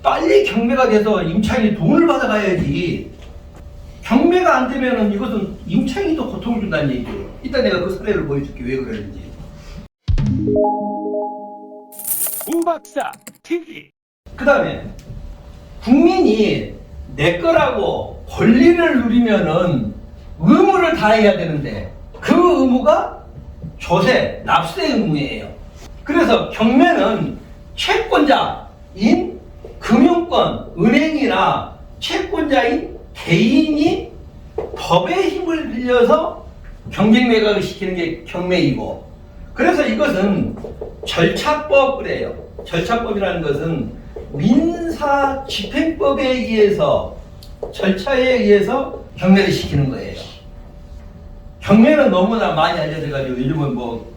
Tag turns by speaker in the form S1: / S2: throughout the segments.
S1: 빨리 경매가 돼서 임차인이 돈을 받아가야지. 경매가 안 되면은 이것은 임차인도 고통을 준다는 얘기예요. 이따 내가 그 사례를 보여줄게 왜 그러는지.
S2: 우박사 TV.
S1: 그 다음에 국민이 내 거라고 권리를 누리면은 의무를 다해야 되는데 그 의무가 조세, 납세 의무예요. 그래서 경매는 채권자인 금융권, 은행이나 채권자인 개인이 법의 힘을 빌려서 경쟁 매각을 시키는 게 경매이고, 그래서 이것은 절차법 그래요. 절차법이라는 것은 민사 집행법에 의해서 절차에 의해서 경매를 시키는 거예요. 경매는 너무나 많이 알려져가지고 요즘은 뭐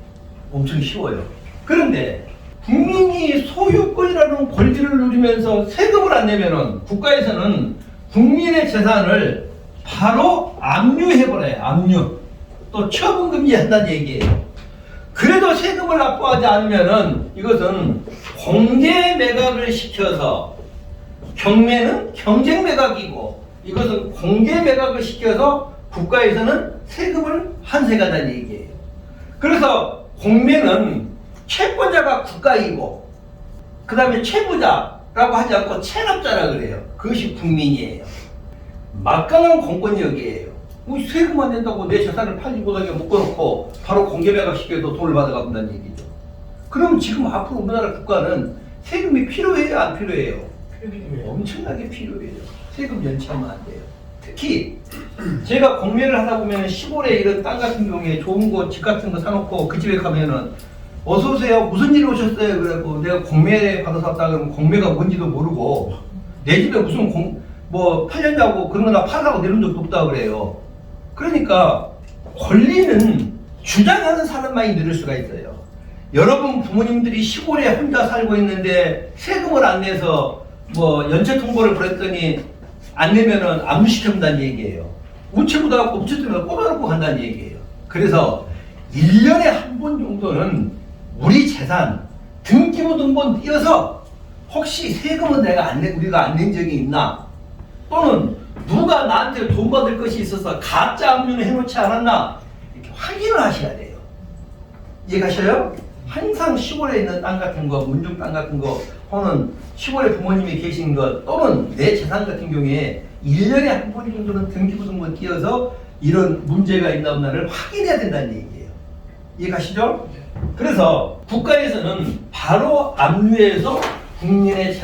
S1: 엄청 쉬워요. 그런데 국민이 소유권이라는 권리를 누리면서 세금을 안 내면은 국가에서는 국민의 재산을 바로 압류해버려요. 압류. 또 처분금지한다는 얘기예요. 그래도 세금을 납부하지 않으면은 이것은 공개 매각을 시켜서, 경매는 경쟁 매각이고 이것은 공개 매각을 시켜서 국가에서는 세금을 환수한다는 얘기예요. 그래서 공매는 채권자가 국가이고 그 다음에 채무자라고 하지 않고 체납자라 그래요. 그것이 국민이에요. 막강한 공권력이에요. 세금 안 낸다고 내 재산을 팔지 못하게 묶어놓고 바로 공개매각 시켜도 돈을 받아간다는 얘기죠. 그럼 지금 앞으로 우리나라 국가는 세금이 필요해요, 안 필요해요? 엄청나게 필요해요. 세금 연체하면 안 돼요. 특히 제가 공매를 하다 보면 시골에 이런 땅 같은 경우에 좋은 거, 집 같은 거 사놓고 그 집에 가면은 어서 오세요, 무슨 일이 오셨어요? 그래갖고 내가 공매 받아서 왔다 그러면 공매가 뭔지도 모르고 내 집에 무슨 뭐 팔렸냐고 그런 거나 팔라고 내는 적도 없다 그래요. 그러니까 권리는 주장하는 사람만이 누릴 수가 있어요. 여러분 부모님들이 시골에 혼자 살고 있는데 세금을 안 내서 뭐 연체 통보를 벌였더니 안 내면은 압류시켜준다는 얘기예요. 우체부도 갖고 우체통에 꽂아놓고 간다는 얘기예요. 그래서 1년에 한 번 정도는 우리 재산 등기부등본 띄어서 혹시 세금은 우리가 안 낸 적이 있나, 또는 누가 나한테 돈 받을 것이 있어서 가짜 압류는 해놓지 않았나, 이렇게 확인을 하셔야 돼요. 이해가셔요? 항상 시골에 있는 땅 같은 거, 문중 땅 같은 거, 혹은 시골에 부모님이 계신 것, 또는 내 재산 같은 경우에 1년에 한 번 정도는 등기부등본 띄어서 이런 문제가 있나 없나를 확인해야 된다는 얘기예요. 이해가시죠? 그래서 국가에서는 바로 압류해서 국민의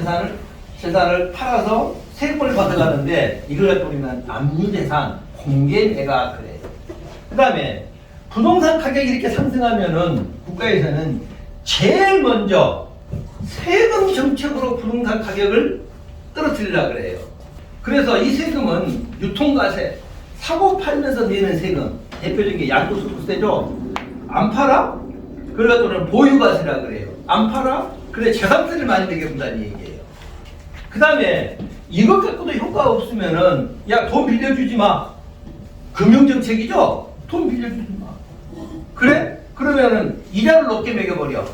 S1: 재산을 팔아서 세금을 받아가는데, 이걸 갖고 우리는 압류재산, 공개매각 그래요. 그 다음에 부동산 가격이 이렇게 상승하면은 국가에서는 제일 먼저 세금 정책으로 부동산 가격을 떨어뜨리려고 그래요. 그래서 이 세금은 유통과세, 사고 팔면서 내는 세금, 대표적인 게 양도소득세죠. 안 팔아? 그래가지고는 보유과세라 그래요. 안 팔아? 그래 재산세를 많이 내게 본다는 얘기예요. 그 다음에 이것 갖고도 효과가 없으면은 야, 돈 빌려주지 마. 금융정책이죠? 돈 빌려주지 마. 그래? 그러면은 이자를 높게 매겨버려.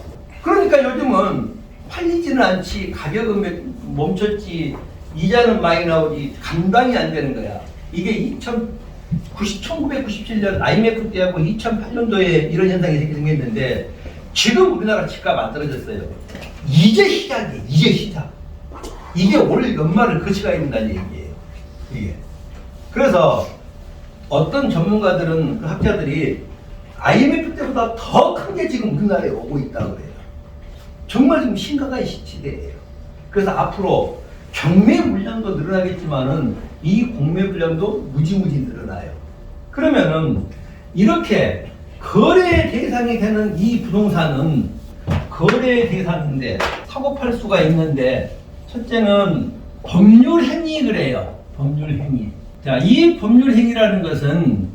S1: 그러니까 요즘은 팔리지는 않지, 가격은 멈췄지, 이자는 많이 나오지, 감당이 안 되는 거야. 이게 1997년 IMF 때하고 2008년도에 이런 현상이 생겼는데, 지금 우리나라 집값 안 떨어졌어요. 이제 시작이에요. 이제 시작. 이게 올 연말을 거치가 있는다는 얘기예요. 이게. 그래서 어떤 전문가들은, 그 학자들이 IMF 때보다 더 큰 게 지금 우리나라에 오고 있다고 그래요. 정말 지금 심각한 시대예요. 그래서 앞으로 경매 물량도 늘어나겠지만은 이 공매 물량도 무지무지 늘어나요. 그러면은 이렇게 거래 대상이 되는 이 부동산은 거래 대상인데 사고 팔 수가 있는데, 첫째는 법률 행위 그래요. 법률 행위. 자, 이 법률 행위라는 것은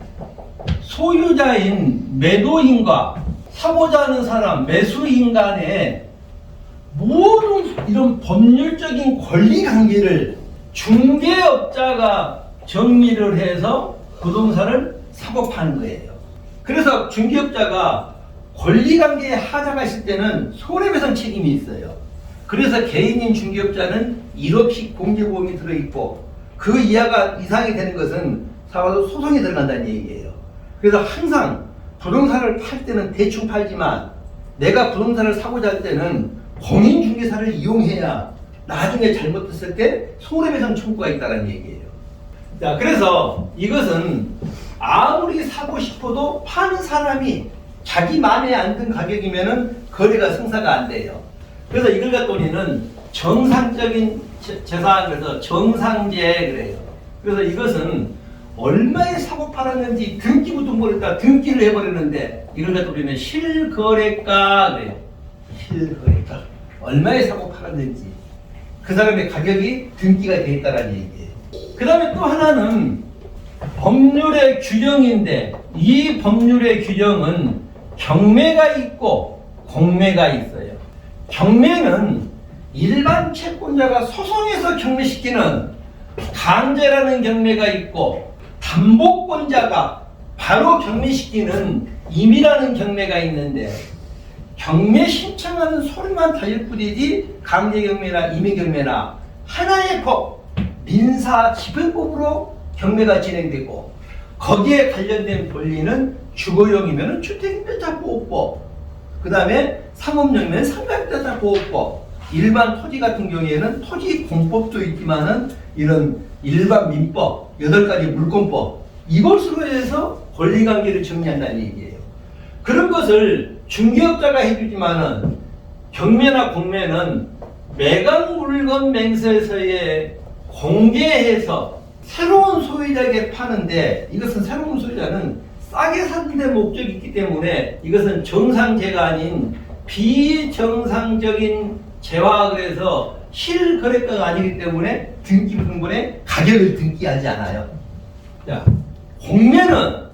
S1: 소유자인 매도인과 사고자 하는 사람, 매수인 간의 모든 이런 법률적인 권리 관계를 중개업자가 정리를 해서 부동산을 사고 파는 거예요. 그래서 중개업자가 권리 관계에 하자가 있을 때는 손해배상 책임이 있어요. 그래서 개인인 중개업자는 1억씩 공제보험이 들어있고 그 이상이 되는 것은 사과도 소송이 들어간다는 얘기예요. 그래서 항상 부동산을 팔 때는 대충 팔지만 내가 부동산을 사고자 할 때는 공인중개사를 이용해야 나중에 잘못했을 때 손해배상 청구가 있다는 얘기예요. 자, 그래서 이것은 아무리 사고 싶어도 파는 사람이 자기 마음에 안 든 가격이면은 거래가 성사가 안 돼요. 그래서 이걸 갖다 우리는 정상적인 재산, 그래서 정상재 그래요. 그래서 이것은 얼마에 사고 팔았는지 등기부터 모르니까 등기를 해버리는데 이걸 갖다 우리는 실거래가 그래요. 실거래가. 얼마에 사고 팔았는지 그 사람의 가격이 등기가 되어 있다는 얘기예요. 그 다음에 또 하나는 법률의 규정인데 이 법률의 규정은 경매가 있고 공매가 있어요. 경매는 일반 채권자가 소송해서 경매시키는 강제라는 경매가 있고 담보권자가 바로 경매시키는 임의라는 경매가 있는데 경매 신청하는 소리만 달릴 뿐이지 강제경매나 임의경매나 하나의 법, 민사집행법으로 경매가 진행되고 거기에 관련된 권리는 주거용이면 주택임대차보호법, 그 다음에 상업용이면 상가임대차보호법, 일반 토지 같은 경우에는 토지공법도 있지만은 이런 일반 민법, 8가지 물권법 이것으로 해서 권리관계를 정리한다는 얘기예요. 그런 것을 중개업자가 해주지만은 경매나 공매는 매각 물건 맹세서에 공개해서 새로운 소유자에게 파는데 이것은 새로운 소유자는 싸게 사는 데 목적이 있기 때문에 이것은 정상재가 아닌 비정상적인 재화 그래서 실거래가가 아니기 때문에 등기부등본에 가격을 등기하지 않아요. 자, 공매는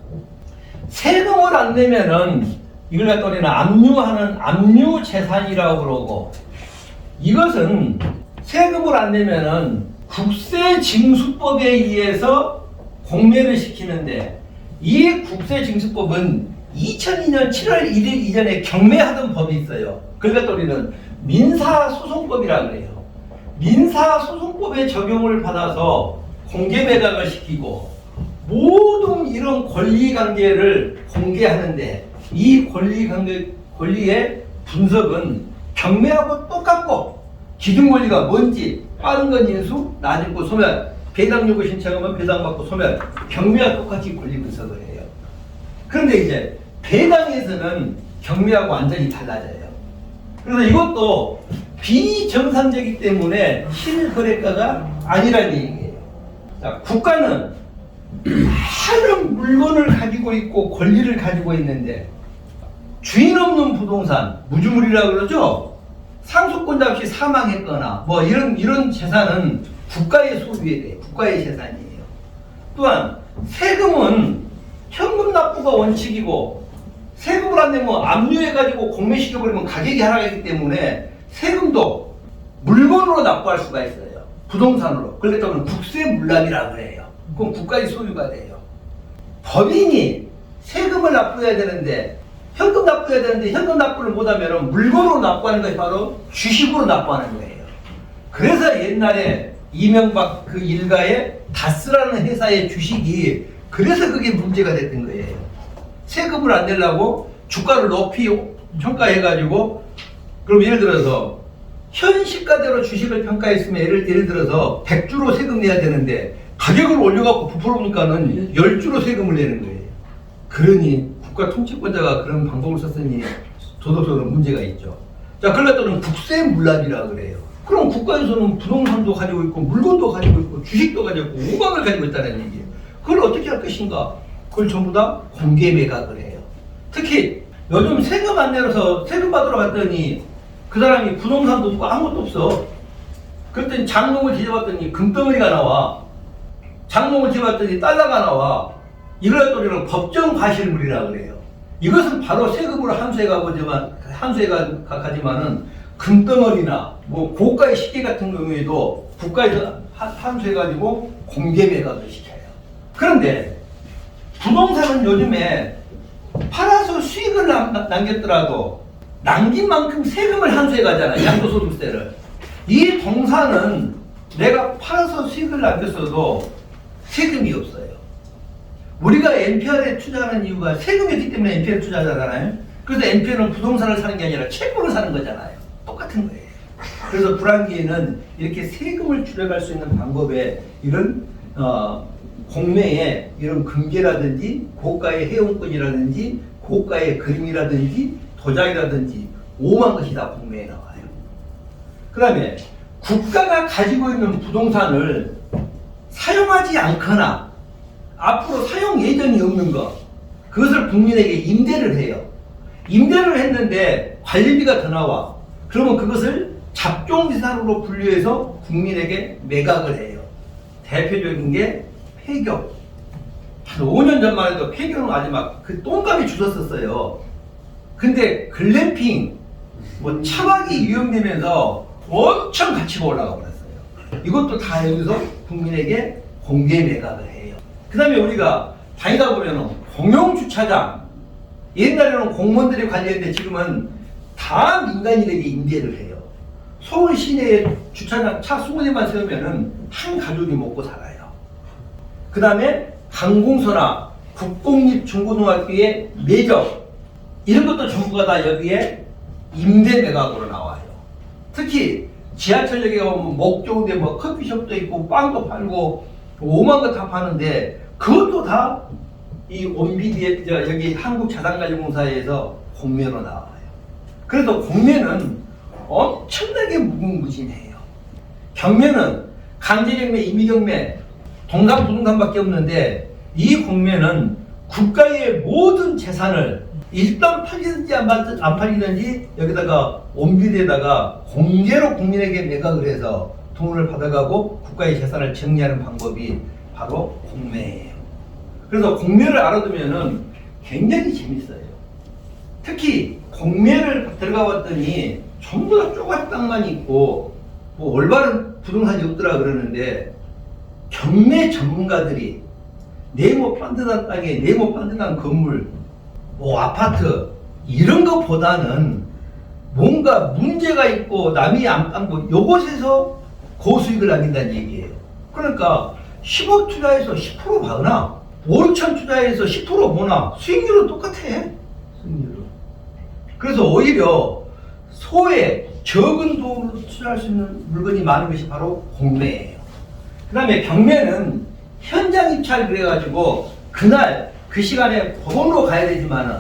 S1: 세금을 안 내면은 이걸 갖다 우리는 압류하는 압류재산이라고 그러고 이것은 세금을 안 내면은 국세징수법에 의해서 공매를 시키는데 이 국세징수법은 2002년 7월 1일 이전에 경매하던 법이 있어요. 그걸 갖다 우리는 민사소송법이라고 그래요. 민사소송법에 적용을 받아서 공개매각을 시키고 모든 이런 권리관계를 공개하는데 이 권리의 분석은 경매하고 똑같고 기준권리가 뭔지 빠른 건 인수, 낮은 건 소멸, 배당 요구 신청하면 배당받고 소멸, 경매와 똑같이 권리 분석을 해요. 그런데 이제 배당에서는 경매하고 완전히 달라져요. 그래서 이것도 비정상적이기 때문에 실거래가가 아니라는 얘기예요. 자, 국가는 많은 물건을 가지고 있고 권리를 가지고 있는데 주인 없는 부동산, 무주물이라고 그러죠? 상속권자 없이 사망했거나 뭐 이런 재산은 국가의 소유에 대해 국가의 재산이에요. 또한 세금은 현금 납부가 원칙이고 세금을 안 내면 압류해가지고 공매시켜버리면 가격이 하락하기 때문에 세금도 물건으로 납부할 수가 있어요. 부동산으로. 그래서 국세물납이라고 해요. 그럼 국가의 소유가 돼요. 법인이 세금을 납부해야 되는데 현금 납부해야 되는데 현금 납부를 못하면 물건으로 납부하는 것이 바로 주식으로 납부하는 거예요. 그래서 옛날에 이명박 그 일가의 다스라는 회사의 주식이 그래서 그게 문제가 됐던 거예요. 세금을 안 내려고 주가를 높이 평가해가지고 그럼 예를 들어서 현 시가대로 주식을 평가했으면 예를 들어서 100주로 세금 내야 되는데 가격을 올려갖고 부풀어보니까는 10주로 세금을 내는 거예요. 그러니 국가 통치권자가 그런 방법을 썼으니 도덕적으로 문제가 있죠. 자, 그러니까 국세물납이라고 그래요. 그럼 국가에서는 부동산도 가지고 있고 물건도 가지고 있고 주식도 가지고 있고 오감을 가지고 있다는 얘기예요. 그걸 어떻게 할 것인가? 그걸 전부 다 공개 매각을 해요. 특히 요즘 세금 안 내서 세금 받으러 갔더니 그 사람이 부동산도 없고 아무것도 없어. 그랬더니 장롱을 뒤져봤더니 금덩어리가 나와. 장롱을 뒤져봤더니 달러가 나와. 이걸 또 우리는 법정 과실물이라고 그래요. 이것은 바로 세금으로 함수해가지만은 금덩어리나 뭐 고가의 시계 같은 경우에도 국가에서 함수해가지고 공개 매각을 시켜요. 그런데 부동산은 요즘에 팔아서 수익을 남겼더라도 남긴 만큼 세금을 함수해 가잖아요. 양도소득세를. 이 동산은 내가 팔아서 수익을 남겼어도 세금이 없어요. 우리가 NPR에 투자하는 이유가 세금이 없기 때문에 NPR에 투자하잖아요. 그래서 NPR은 부동산을 사는 게 아니라 채권을 사는 거잖아요. 똑같은 거예요. 그래서 불황기에는 이렇게 세금을 줄여갈 수 있는 방법에 이런 공매에 이런 금괴라든지 고가의 회원권이라든지 고가의 그림이라든지 도자기라든지 오만 것이 다 공매에 나와요. 그 다음에 국가가 가지고 있는 부동산을 사용하지 않거나 앞으로 사용 예정이 없는 것, 그것을 국민에게 임대를 해요. 임대를 했는데 관리비가 더 나와. 그러면 그것을 잡종지산으로 분류해서 국민에게 매각을 해요. 대표적인 게 폐교. 한 5년 전만 해도 폐교는 아주 막 그 똥값이 줄었었어요. 근데 글램핑, 뭐 차박이 유행되면서 엄청 가치가 올라가 버렸어요. 이것도 다 여기서 국민에게 공개 매각을 해요. 그 다음에 우리가 다니다 보면 공용주차장, 옛날에는 공무원들이 관리했는데 지금은 다 민간인에게 임대를 해요. 서울 시내에 주차장 차 20대만 세우면은 한 가족이 먹고 살아요. 그 다음에 관공서나 국공립중고등학교의 매적, 이런 것도 전부가 다 여기에 임대 매각으로 나와요. 특히 지하철역에 가면 목 좋은데 뭐 커피숍도 있고 빵도 팔고 오만 거 다 파는데 그것도 다 이 온비디에 여기 한국자산관리공사에서 공매로 나와요. 그래서 공매는 엄청나게 무궁무진해요. 경매는 강제경매, 임의경매, 동감부동감밖에 없는데 이 공매는 국가의 모든 재산을 일단 팔리든지 안 팔리든지 여기다가 온비디에다가 공개로 국민에게 매각을 해서 돈을 받아가고 국가의 재산을 정리하는 방법이 바로 공매예요. 그래서 공매를 알아두면은 굉장히 재밌어요. 특히 공매를 들어가 봤더니 전부 다 쪼가리 땅만 있고 뭐 올바른 부동산이 없더라 그러는데 경매 전문가들이 네모 판단한 땅에 네모 판단한 건물, 뭐 아파트 이런 것보다는 뭔가 문제가 있고 남이 안 땅고 요것에서 고수익을 남긴다는 얘기예요. 그러니까 10억 투자해서 10% 받으나 5, 6천 투자해서 10% 보나 수익률은 똑같아. 수익률은. 그래서 오히려 소액 적은 돈으로 투자할 수 있는 물건이 많은 것이 바로 공매예요. 그 다음에 경매는 현장 입찰 그래가지고 그날 그 시간에 법원으로 가야 되지만은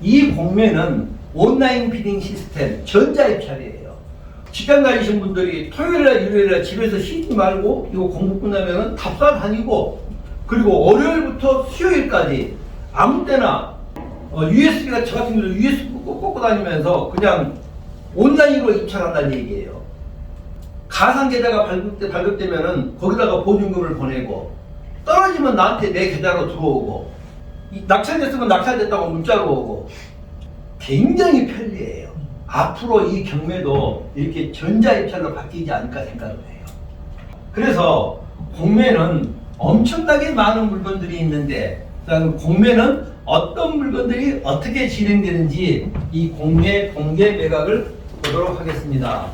S1: 이 공매는 온라인 비딩 시스템 전자 입찰이에요. 직장 다니신 분들이 토요일날 일요일날 집에서 쉬지 말고 이거 공부 끝나면은 답사 다니고 그리고 월요일부터 수요일까지 아무 때나 USB가 저 같은 경우도 USB 꽂고 다니면서 그냥 온라인으로 입찰한다는 얘기예요. 가상 계좌가 발급되면은 거기다가 보증금을 보내고 떨어지면 나한테 내 계좌로 들어오고 낙찰됐으면 낙찰됐다고 문자로 오고 굉장히 편리해요. 앞으로 이 경매도 이렇게 전자입찰로 바뀌지 않을까 생각을 해요. 그래서 공매는 엄청나게 많은 물건들이 있는데 공매는 어떤 물건들이 어떻게 진행되는지 이 공매 공개 매각을 보도록 하겠습니다.